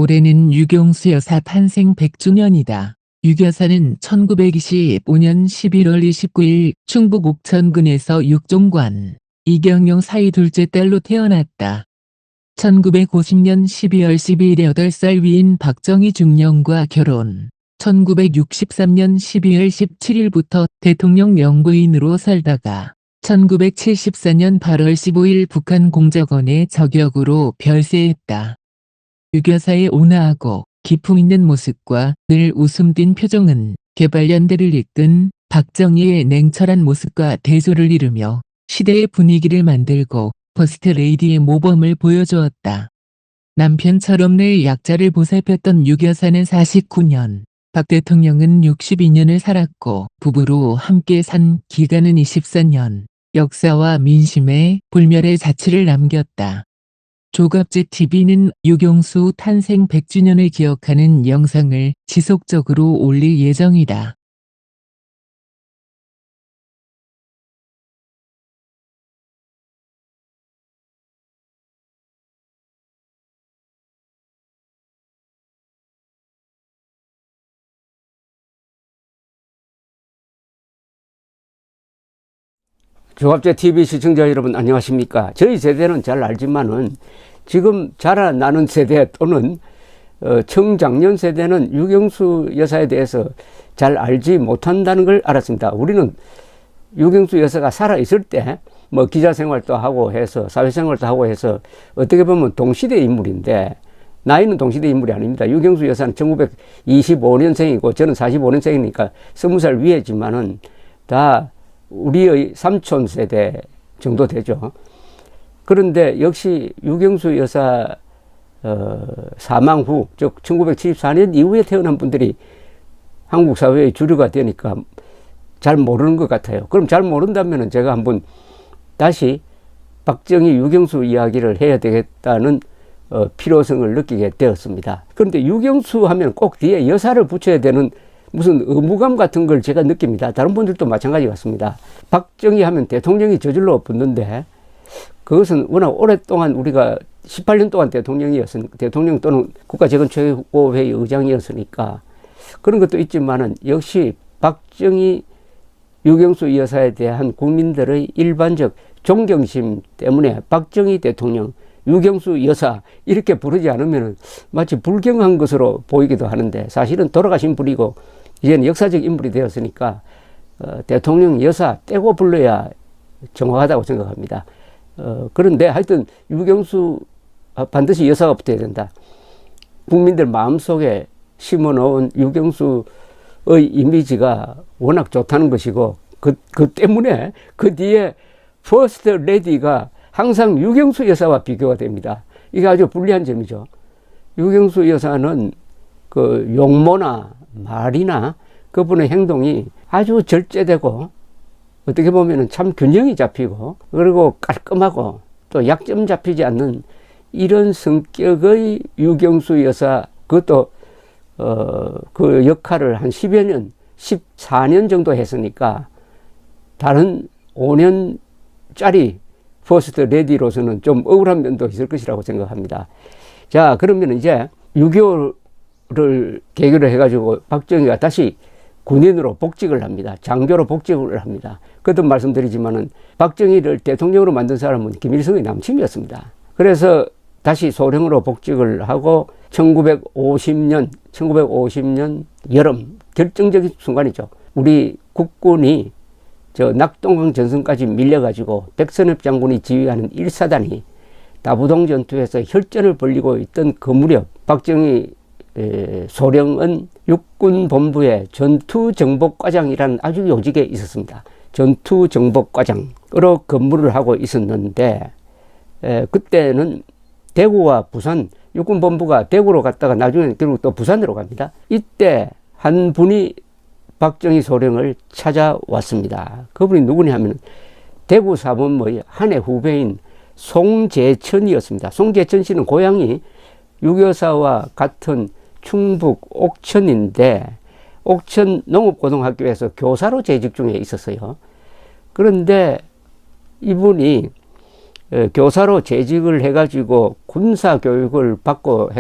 올해는 유경수 여사 탄생 100주년이다. 유 여사는 1925년 11월 29일 충북 옥천군에서 육종관 이경영 사이 둘째 딸로 태어났다. 1950년 12월 12일에 8살 위인 박정희 중령과 결혼. 1963년 12월 17일부터 대통령 영부인으로 살다가 1974년 8월 15일 북한 공작원의 저격으로 별세했다. 유 여사의 온화하고 기품 있는 모습과 늘 웃음 띤 표정은 개발연대를 이끈 박정희의 냉철한 모습과 대조를 이루며 시대의 분위기를 만들고 퍼스트 레이디의 모범을 보여주었다. 남편처럼 늘 약자를 보살폈던 유 여사는 49년, 박 대통령은 62년을 살았고 부부로 함께 산 기간은 24년, 역사와 민심의 불멸의 자취를 남겼다. 조갑제TV는 유경수 탄생 100주년을 기억하는 영상을 지속적으로 올릴 예정이다. 조갑제TV 시청자 여러분 안녕하십니까. 저희 세대는 잘 알지만은 지금 자라나는 세대 또는 청장년 세대는 유경수 여사에 대해서 잘 알지 못한다는 걸 알았습니다. 우리는 유경수 여사가 살아있을 때 뭐 기자 생활도 하고 해서 사회생활도 하고 해서 어떻게 보면 동시대 인물인데 나이는 동시대 인물이 아닙니다. 유경수 여사는 1925년생이고 저는 45년생이니까 20살 위에지만은 다 우리의 삼촌 세대 정도 되죠. 그런데 역시 유경수 여사 사망 후, 즉 1974년 이후에 태어난 분들이 한국 사회의 주류가 되니까 잘 모르는 것 같아요. 그럼 잘 모른다면 제가 한번 다시 박정희 유경수 이야기를 해야 되겠다는 필요성을 느끼게 되었습니다. 그런데 유경수 하면 꼭 뒤에 여사를 붙여야 되는 무슨 의무감 같은 걸 제가 느낍니다. 다른 분들도 마찬가지 같습니다. 박정희 하면 대통령이 저절로 붙는데 그것은 워낙 오랫동안 우리가 18년 동안 대통령 또는 국가재건최고회의 의장이었으니까 그런 것도 있지만은 역시 박정희 유경수 여사에 대한 국민들의 일반적 존경심 때문에 박정희 대통령, 유경수 여사 이렇게 부르지 않으면 마치 불경한 것으로 보이기도 하는데 사실은 돌아가신 분이고 이제는 역사적 인물이 되었으니까 대통령 여사 떼고 불러야 정확하다고 생각합니다. 그런데 하여튼 유경수 반드시 여사가 붙어야 된다. 국민들 마음속에 심어놓은 유경수의 이미지가 워낙 좋다는 것이고 그 때문에 그 뒤에 퍼스트 레디가 항상 유경수 여사와 비교가 됩니다. 이게 아주 불리한 점이죠. 유경수 여사는 그 용모나 말이나 그분의 행동이 아주 절제되고 어떻게 보면 참 균형이 잡히고 그리고 깔끔하고 또 약점 잡히지 않는 이런 성격의 유경수 여사, 그것도 그 역할을 한 10여 년, 14년 정도 했으니까 다른 5년짜리 퍼스트 레디로서는 좀 억울한 면도 있을 것이라고 생각합니다. 자, 그러면 이제 6.25를 계기로 해가지고 박정희가 다시 군인으로 복직을 합니다. 장교로 복직을 합니다. 그것도 말씀드리지만은 박정희를 대통령으로 만든 사람은 김일성의 남친이었습니다. 그래서 다시 소령으로 복직을 하고 1950년 여름 결정적인 순간이죠. 우리 국군이 저 낙동강 전선까지 밀려가지고 백선엽 장군이 지휘하는 1사단이 다부동 전투에서 혈전을 벌이고 있던 그 무렵 박정희 소령은 육군본부의 전투정복과장이라는 아주 요직에 있었습니다. 전투정복과장으로 근무를 하고 있었는데 그때는 대구와 부산, 육군본부가 대구로 갔다가 나중에 결국 또 부산으로 갑니다. 이때 한 분이 박정희 소령을 찾아왔습니다. 그분이 누구냐 하면 대구 사범의 한해 후배인 송재천이었습니다. 송재천 씨는 고향이 유교사와 같은 충북 옥천인데 옥천 농업고등학교에서 교사로 재직 중에 있었어요. 그런데 이분이 교사로 재직을 해가지고 군사교육을 받고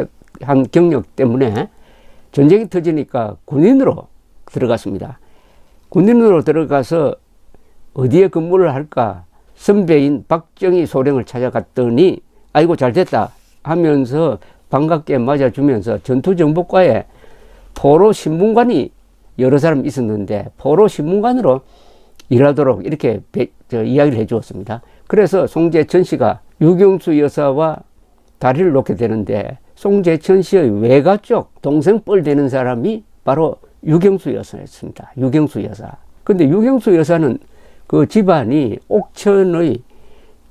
한 경력 때문에 전쟁이 터지니까 군인으로 들어갔습니다. 군인으로 들어가서 어디에 근무를 할까? 선배인 박정희 소령을 찾아갔더니 아이고 잘됐다 하면서 반갑게 맞아주면서 전투정보과에 포로 신문관이 여러 사람 있었는데 포로 신문관으로 일하도록 이렇게 이야기를 해 주었습니다. 그래서 송재천 씨가 유경수 여사와 다리를 놓게 되는데 송재천 씨의 외가 쪽 동생뻘 되는 사람이 바로 유경수 여사였습니다. 유경수 여사. 근데 유경수 여사는 그 집안이 옥천의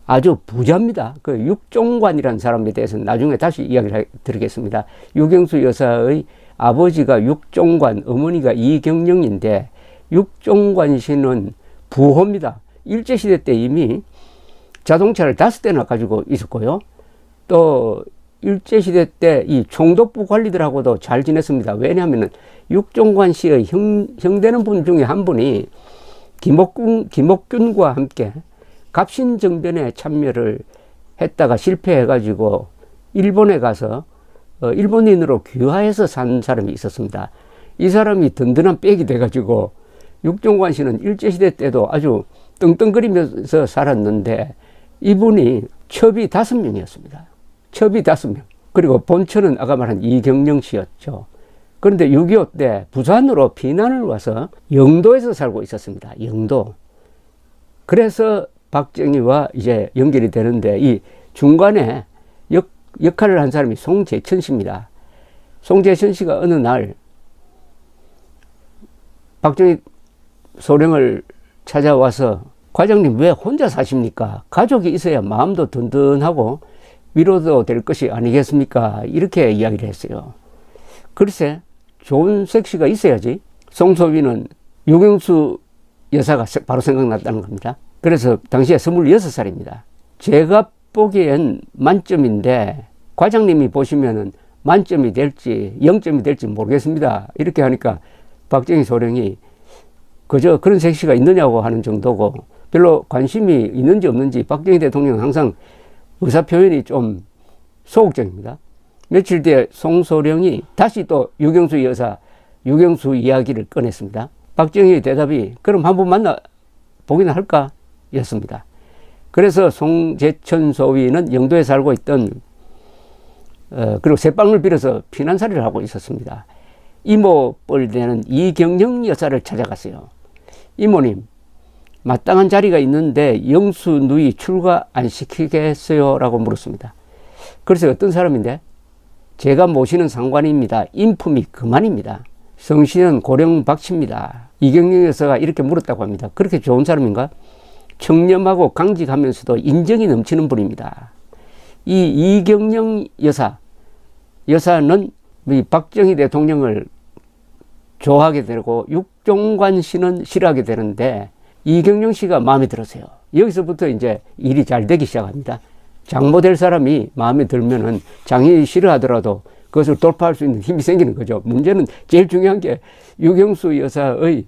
아주 부자입니다. 그 육종관이라는 사람에 대해서는 나중에 다시 이야기를 드리겠습니다. 유경수 여사의 아버지가 육종관, 어머니가 이경영인데 육종관 씨는 부호입니다. 일제시대 때 이미 자동차를 5대나 가지고 있었고요. 또 일제시대 때 이 총독부 관리들하고도 잘 지냈습니다. 왜냐하면 육종관 씨의 형되는 분 중에 한 분이 김옥균과 함께 갑신정변에 참여를 했다가 실패해가지고 일본에 가서 일본인으로 귀화해서 산 사람이 있었습니다. 이 사람이 든든한 백이 돼가지고 육종관 씨는 일제시대 때도 아주 떵떵거리면서 살았는데 이분이 첩이 5명이었습니다. 첩이 5명. 그리고 본처는 아까 말한 이경영 씨였죠. 그런데 6.25 때 부산으로 피난을 와서 영도에서 살고 있었습니다. 영도. 그래서 박정희와 이제 연결이 되는데 이 중간에 역할을 한 사람이 송재천 씨입니다. 송재천 씨가 어느 날 박정희 소령을 찾아와서 과장님 왜 혼자 사십니까? 가족이 있어야 마음도 든든하고 위로도 될 것이 아니겠습니까? 이렇게 이야기를 했어요. 글쎄 좋은 섹시가 있어야지. 송소위는 유경수 여사가 바로 생각났다는 겁니다. 그래서 당시에 26살입니다. 제가 보기엔 만점인데 과장님이 보시면은 만점이 될지 0점이 될지 모르겠습니다. 이렇게 하니까 박정희 소령이 그저 그런 섹시가 있느냐고 하는 정도고 별로 관심이 있는지 없는지 박정희 대통령은 항상 의사표현이 좀 소극적입니다. 며칠 뒤에 송소령이 다시 또 유경수 여사, 유경수 이야기를 꺼냈습니다. 박정희의 대답이 그럼 한번 만나 보기나 할까? 였습니다. 그래서 송재천 소위는 영도에 살고 있던 그리고 새방을 빌어서 피난살이를 하고 있었습니다. 이모뻘 되는 이경영 여사를 찾아갔어요. 이모님, 마땅한 자리가 있는데 영수 누이 출가 안 시키겠어요? 라고 물었습니다. 그래서 어떤 사람인데? 제가 모시는 상관입니다. 인품이 그만입니다. 성씨는 고령 박씨입니다. 이경영 여사가 이렇게 물었다고 합니다. 그렇게 좋은 사람인가? 청렴하고 강직하면서도 인정이 넘치는 분입니다. 이 이경영 여사는 이 박정희 대통령을 좋아하게 되고 육종관 씨는 싫어하게 되는데 이경영 씨가 마음에 들었어요. 여기서부터 이제 일이 잘 되기 시작합니다. 장모 될 사람이 마음에 들면은 장인이 싫어하더라도 그것을 돌파할 수 있는 힘이 생기는 거죠. 문제는 제일 중요한 게 유경수 여사의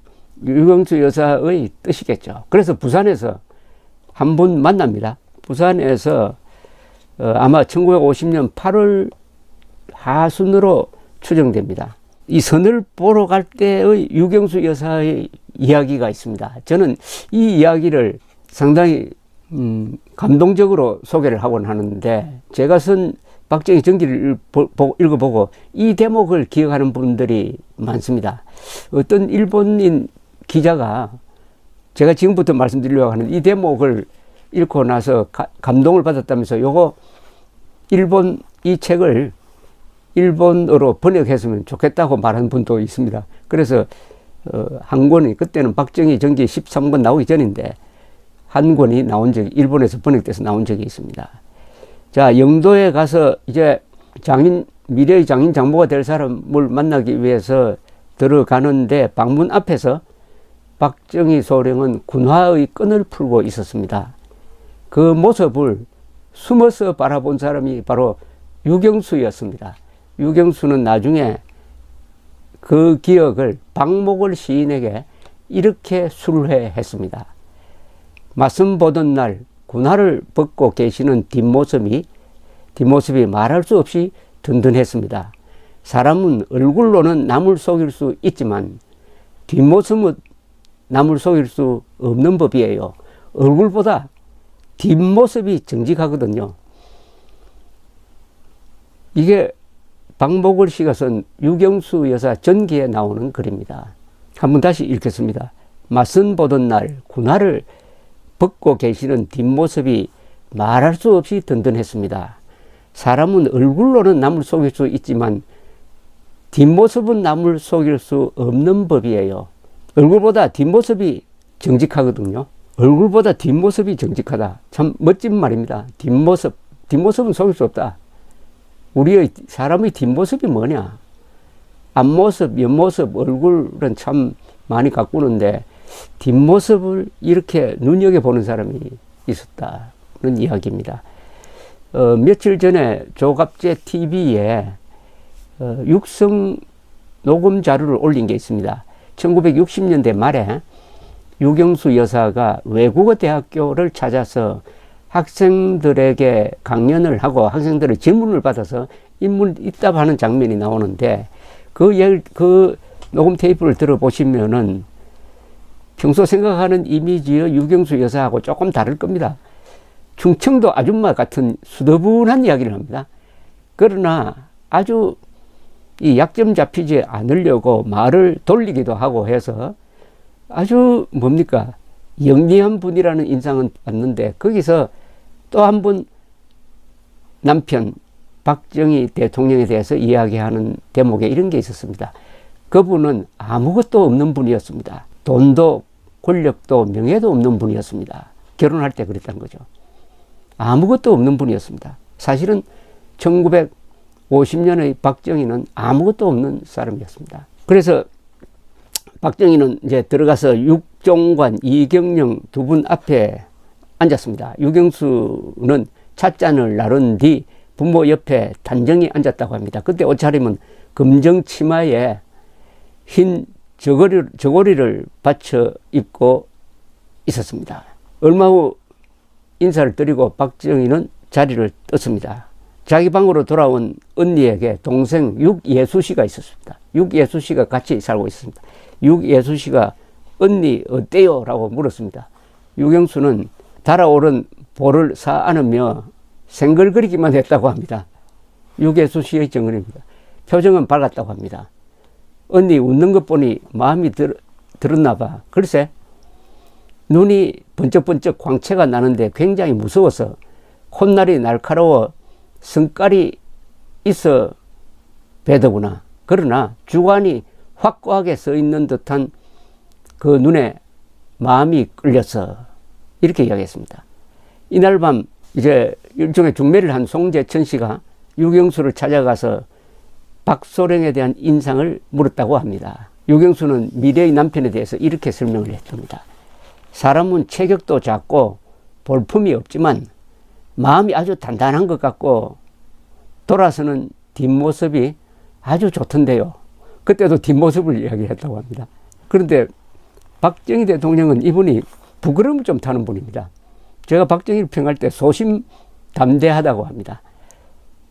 뜻이겠죠. 그래서 부산에서 한 분 만납니다. 부산에서 아마 1950년 8월 하순으로 추정됩니다. 이 선을 보러 갈 때의 유경수 여사의 이야기가 있습니다. 저는 이 이야기를 상당히 감동적으로 소개를 하곤 하는데 제가 쓴 박정희 전기를 읽어보고 이 대목을 기억하는 분들이 많습니다. 어떤 일본인 기자가 제가 지금부터 말씀드리려고 하는 이 대목을 읽고 나서 감동을 받았다면서 요거 이 책을 일본어로 번역했으면 좋겠다고 말하는 분도 있습니다. 그래서 한 권이 그때는 박정희 전기 13권 나오기 전인데 한 권이 나온 적이 일본에서 번역돼서 나온 적이 있습니다. 자, 영도에 가서 이제 미래의 장인 장모가 될 사람을 만나기 위해서 들어가는데 방문 앞에서 박정희 소령은 군화의 끈을 풀고 있었습니다. 그 모습을 숨어서 바라본 사람이 바로 유경수였습니다. 유경수는 나중에 그 기억을 박목월 시인에게 이렇게 술회했습니다. 맞선 보던 날 군화를 벗고 계시는 뒷모습이 말할 수 없이 든든했습니다. 사람은 얼굴로는 남을 속일 수 있지만 뒷모습은 남을 속일 수 없는 법이에요. 얼굴보다 뒷모습이 정직하거든요. 이게 박목월 씨가 쓴 유경수 여사 전기에 나오는 글입니다. 한번 다시 읽겠습니다. 맞선 보던 날 군화를 벗고 계시는 뒷모습이 말할 수 없이 든든했습니다. 사람은 얼굴로는 남을 속일 수 있지만 뒷모습은 남을 속일 수 없는 법이에요. 얼굴보다 뒷모습이 정직하거든요. 얼굴보다 뒷모습이 정직하다. 참 멋진 말입니다. 뒷모습은 속일 수 없다. 우리의 사람의 뒷모습이 뭐냐? 앞모습, 옆모습, 얼굴은 참 많이 가꾸는데 뒷모습을 이렇게 눈여겨보는 사람이 있었다는 이야기입니다. 며칠 전에 조갑제 TV에 육성 녹음 자료를 올린 게 있습니다. 1960년대 말에 유경수 여사가 외국어 대학교를 찾아서 학생들에게 강연을 하고 학생들의 질문을 받아서 인문이답하는 장면이 나오는데 그 녹음 테이프를 들어보시면은 평소 생각하는 이미지의 유경수 여사하고 조금 다를 겁니다. 충청도 아줌마 같은 수더분한 이야기를 합니다. 그러나 아주 이 약점 잡히지 않으려고 말을 돌리기도 하고 해서 아주 뭡니까? 영리한 분이라는 인상은 받는데 거기서 또 한 번 남편 박정희 대통령에 대해서 이야기하는 대목에 이런 게 있었습니다. 그분은 아무것도 없는 분이었습니다. 돈도 권력도 명예도 없는 분이었습니다. 결혼할 때 그랬다는 거죠. 아무것도 없는 분이었습니다. 사실은 1950년의 박정희는 아무것도 없는 사람이었습니다. 그래서 박정희는 이제 들어가서 육종관, 이경영 두 분 앞에 앉았습니다. 유경수는 찻잔을 나른 뒤 부모 옆에 단정히 앉았다고 합니다. 그때 옷차림은 검정 치마에 흰 저고리를 받쳐 입고 있었습니다. 얼마 후 인사를 드리고 박정희는 자리를 떴습니다. 자기 방으로 돌아온 언니에게 동생 육예수 씨가 있었습니다. 육예수 씨가 같이 살고 있었습니다. 육예수 씨가 언니 어때요? 라고 물었습니다. 유경수는 달아오른 볼을 쌓아안으며 생글거리기만 했다고 합니다. 육예수 씨의 증언입니다. 표정은 밝았다고 합니다. 언니 웃는 것 보니 마음이 들었나 봐. 글쎄 눈이 번쩍번쩍 광채가 나는데 굉장히 무서워서 콧날이 날카로워 성깔이 있어 배더구나. 그러나 주관이 확고하게 서 있는 듯한 그 눈에 마음이 끌려서 이렇게 이야기했습니다. 이날 밤 이제 일종의 중매를 한 송재천 씨가 유경수를 찾아가서 박소령에 대한 인상을 물었다고 합니다. 유경수는 미래의 남편에 대해서 이렇게 설명을 했답니다. 사람은 체격도 작고 볼품이 없지만 마음이 아주 단단한 것 같고 돌아서는 뒷모습이 아주 좋던데요. 그때도 뒷모습을 이야기했다고 합니다. 그런데 박정희 대통령은 이분이 부끄러움을 좀 타는 분입니다. 제가 박정희를 평할 때 소심담대하다고 합니다.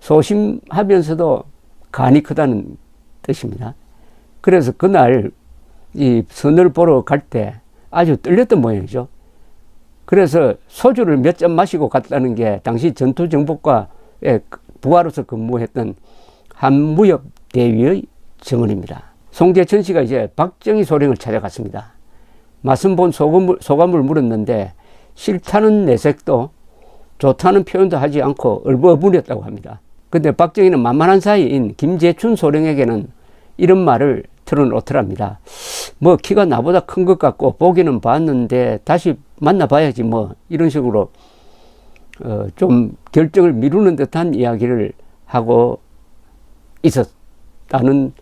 소심하면서도 간이 크다는 뜻입니다. 그래서 그날 이 선을 보러 갈 때 아주 떨렸던 모양이죠. 그래서 소주를 몇 잔 마시고 갔다는 게 당시 전투정보과에 부하로서 근무했던 한무협대위의 증언입니다. 송재천 씨가 이제 박정희 소령을 찾아갔습니다. 맛은 본 소감을 물었는데 싫다는 내색도 좋다는 표현도 하지 않고 얼버무렸다고 합니다. 근데 박정희는 만만한 사이인 김재춘 소령에게는 이런 말을 틀어놓더랍니다. 뭐 키가 나보다 큰 것 같고 보기는 봤는데 다시 만나봐야지 뭐 이런 식으로 좀 결정을 미루는 듯한 이야기를 하고 있었다는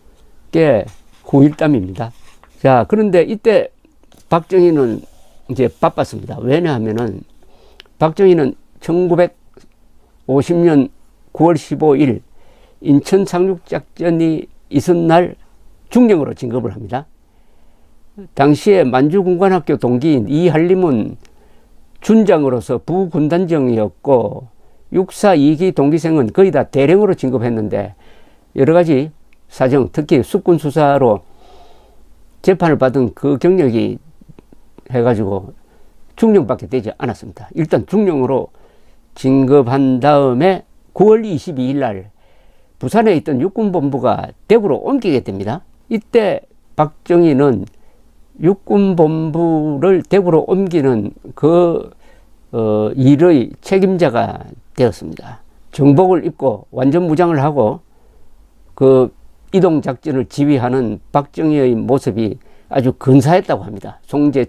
게 후일담입니다. 자, 그런데 이때 박정희는 이제 바빴습니다. 왜냐하면은 박정희는 1950년 9월 15일 인천 상륙작전이 있은 날 중령으로 진급을 합니다. 당시에 만주군관학교 동기인 이한림은 준장으로서 부군단정이었고 육사 2기 동기생은 거의 다 대령으로 진급했는데 여러 가지 사정, 특히 수권 수사로 재판을 받은 그 경력이 해가지고 중령밖에 되지 않았습니다. 일단 중령으로 진급한 다음에 9월 22일 날 부산에 있던 육군본부가 대구로 옮기게 됩니다. 이때 박정희는 육군본부를 대구로 옮기는 그 일의 책임자가 되었습니다. 정복을 입고 완전 무장을 하고 그 이동작전을 지휘하는 박정희의 모습이 아주 근사했다고 합니다.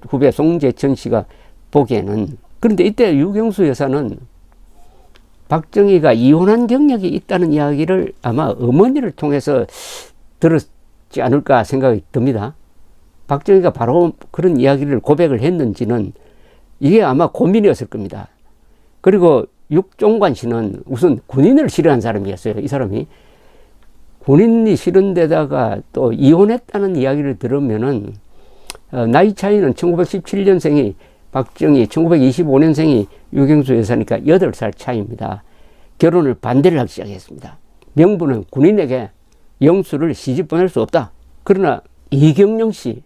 후배 송재천 씨가 보기에는. 그런데 이때 유경수 여사는 박정희가 이혼한 경력이 있다는 이야기를 아마 어머니를 통해서 들었지 않을까 생각이 듭니다. 박정희가 바로 그런 이야기를 고백을 했는지는 이게 아마 고민이었을 겁니다. 그리고 육종관 씨는 우선 군인을 싫어한 사람이었어요. 이 사람이 군인이 싫은 데다가 또 이혼했다는 이야기를 들으면은 나이 차이는 1917년생이 박정희, 1925년생이 유경수 여사니까 8살 차이입니다. 결혼을 반대를 하기 시작했습니다. 명분은 군인에게 영수를 시집 보낼 수 없다. 그러나 이경영 씨가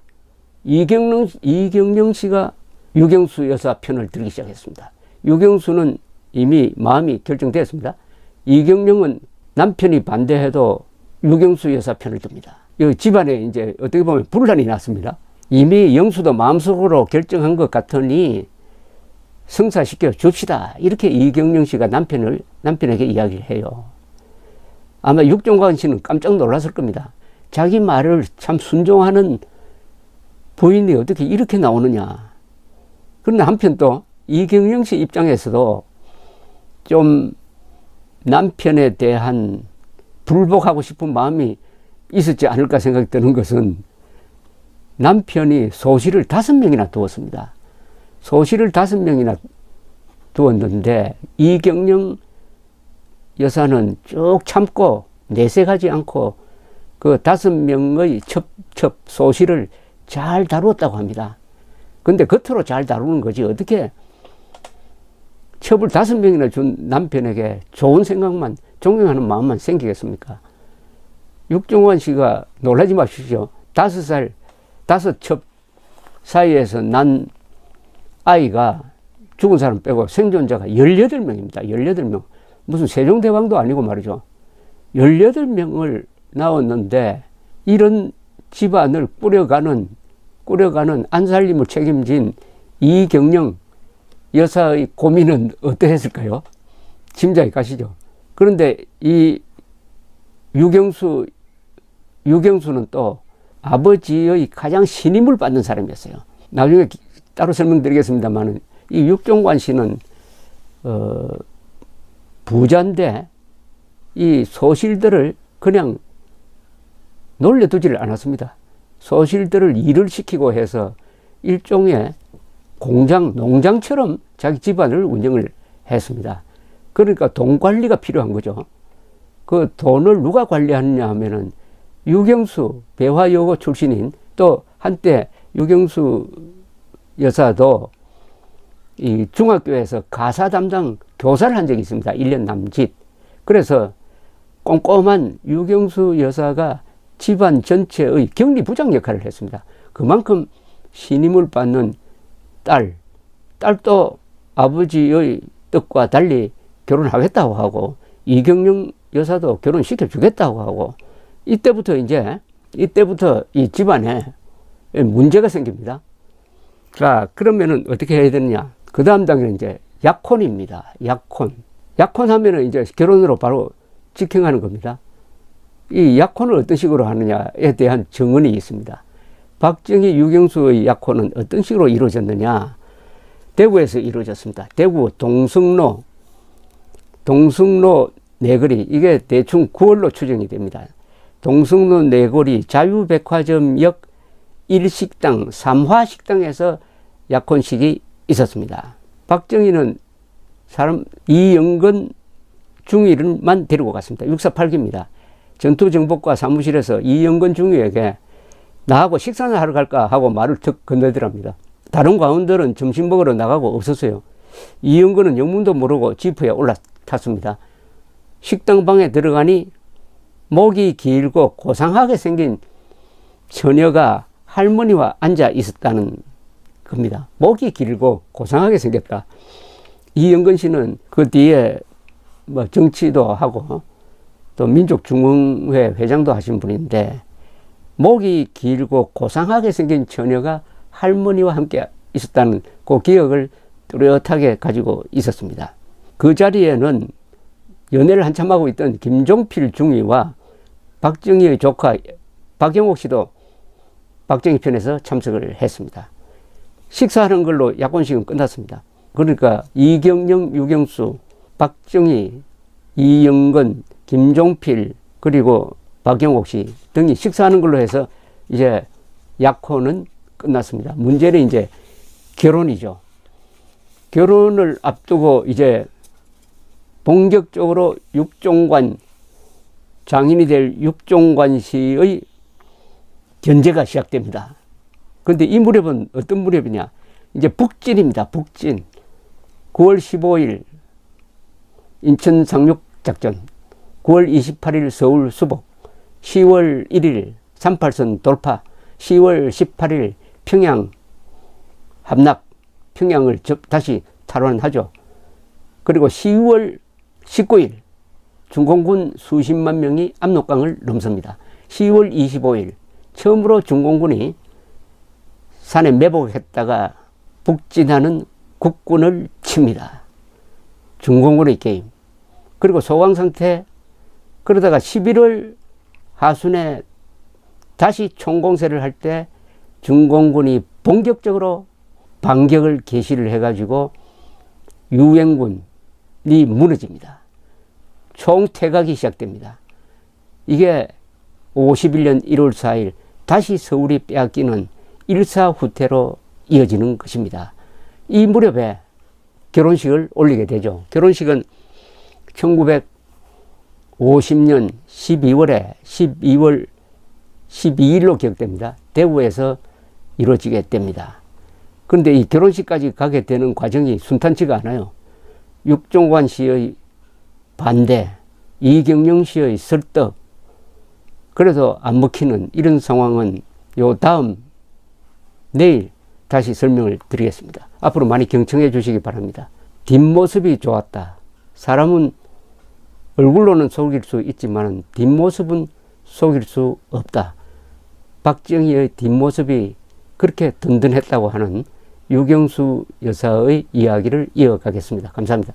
유경수 여사 편을 들기 시작했습니다. 유경수는 이미 마음이 결정되었습니다. 이경영은 남편이 반대해도 유경수 여사 편을 듭니다. 이 집안에 이제 어떻게 보면 분란이 났습니다. 이미 영수도 마음속으로 결정한 것 같으니 성사시켜 줍시다. 이렇게 이경영 씨가 남편에게 이야기를 해요. 아마 육종관 씨는 깜짝 놀랐을 겁니다. 자기 말을 참 순종하는 부인이 어떻게 이렇게 나오느냐. 그런데 한편 또 이경영 씨 입장에서도 좀 남편에 대한 불복하고 싶은 마음이 있었지 않을까 생각이 드는 것은 남편이 소실을 5명이나 두었습니다. 소실을 5명이나 두었는데 이경영 여사는 쭉 참고 내색하지 않고 그 5명의 첩 소실을 잘 다루었다고 합니다. 근데 겉으로 잘 다루는 거지 어떻게 첩을 5명이나 준 남편에게 좋은 생각만 존경하는 마음만 생기겠습니까? 육종관 씨가 놀라지 마십시오. 5첩 사이에서 난 아이가 죽은 사람 빼고 생존자가 18명입니다. 18명. 무슨 세종대왕도 아니고 말이죠. 18명을 낳았는데 이런 집안을 꾸려가는 안살림을 책임진 이경영 여사의 고민은 어떠했을까요? 짐작이 가시죠. 그런데 이 유경수는 또 아버지의 가장 신임을 받는 사람이었어요. 나중에 따로 설명드리겠습니다만 이 육종관 씨는 부자인데 이 소실들을 그냥 놀려두지를 않았습니다. 소실들을 일을 시키고 해서 일종의 농장처럼 자기 집안을 운영을 했습니다. 그러니까 돈 관리가 필요한 거죠. 그 돈을 누가 관리하느냐 하면은 유경수 배화여고 출신인 또 한때 유경수 여사도 이 중학교에서 가사 담당 교사를 한 적이 있습니다. 1년 남짓. 그래서 꼼꼼한 유경수 여사가 집안 전체의 격리부장 역할을 했습니다. 그만큼 신임을 받는 딸도 아버지의 뜻과 달리 결혼하겠다고 하고 이경영 여사도 결혼시켜 주겠다고 하고 이때부터 이 집안에 문제가 생깁니다. 자, 그러면은 어떻게 해야 되느냐? 그 다음 단계는 이제 약혼입니다. 약혼 하면은 이제 결혼으로 바로 직행하는 겁니다. 이 약혼을 어떤 식으로 하느냐에 대한 정언이 있습니다. 박정희, 유경수의 약혼은 어떤 식으로 이루어졌느냐? 대구에서 이루어졌습니다. 대구 동성로 내거리, 이게 대충 9월로 추정이 됩니다. 동성로 내거리 자유백화점역 1식당, 3화식당에서 약혼식이 있었습니다. 박정희는 이영건 중위를만 데리고 갔습니다. 648기입니다. 전투정보과 사무실에서 이영건 중위에게 나하고 식사나 하러 갈까 하고 말을 턱 건네더랍니다. 다른 과원들은 점심 먹으러 나가고 없었어요. 이영건은 영문도 모르고 지프에 올라탔습니다. 식당방에 들어가니 목이 길고 고상하게 생긴 처녀가 할머니와 앉아 있었다는 겁니다. 목이 길고 고상하게 생겼다. 이영건 씨는 그 뒤에 뭐 정치도 하고 또 민족중흥회 회장도 하신 분인데, 목이 길고 고상하게 생긴 처녀가 할머니와 함께 있었다는 그 기억을 뚜렷하게 가지고 있었습니다. 그 자리에는 연애를 한참 하고 있던 김종필 중위와 박정희의 조카 박영옥 씨도 박정희 편에서 참석을 했습니다. 식사하는 걸로 약혼식은 끝났습니다. 그러니까 이경영, 유경수, 박정희, 이영건, 김종필 그리고 박영옥 씨 등이 식사하는 걸로 해서 이제 약혼은 끝났습니다. 문제는 이제 결혼이죠. 결혼을 앞두고 이제 본격적으로 육종관, 장인이 될 육종관 씨의 견제가 시작됩니다. 그런데 이 무렵은 어떤 무렵이냐? 이제 북진입니다. 북진. 9월 15일 인천 상륙작전, 9월 28일 서울 수복, 10월 1일 38선 돌파, 10월 18일 평양 함락, 평양을 다시 탈환하죠. 그리고 10월 19일 중공군 수십만 명이 압록강을 넘습니다. 10월 25일 처음으로 중공군이 산에 매복했다가 북진하는 국군을 칩니다. 중공군의 게임. 그리고 소강 상태. 그러다가 11월 하순에 다시 총공세를 할 때 중공군이 본격적으로 반격을 개시를 해가지고 유엔군이 무너집니다. 총퇴각이 시작됩니다. 이게 51년 1월 4일 다시 서울이 빼앗기는 일사후퇴로 이어지는 것입니다. 이 무렵에 결혼식을 올리게 되죠. 결혼식은 1950년 12월에 12월 12일로 기억됩니다. 대구에서 이루어지게 됩니다. 그런데 이 결혼식까지 가게 되는 과정이 순탄치가 않아요. 육종관 씨의 반대, 이경영 씨의 설득, 그래서 안 먹히는 이런 상황은 요 다음 내일 다시 설명을 드리겠습니다. 앞으로 많이 경청해 주시기 바랍니다. 뒷모습이 좋았다. 사람은 얼굴로는 속일 수 있지만 뒷모습은 속일 수 없다. 박정희의 뒷모습이 그렇게 든든했다고 하는 유경수 여사의 이야기를 이어가겠습니다. 감사합니다.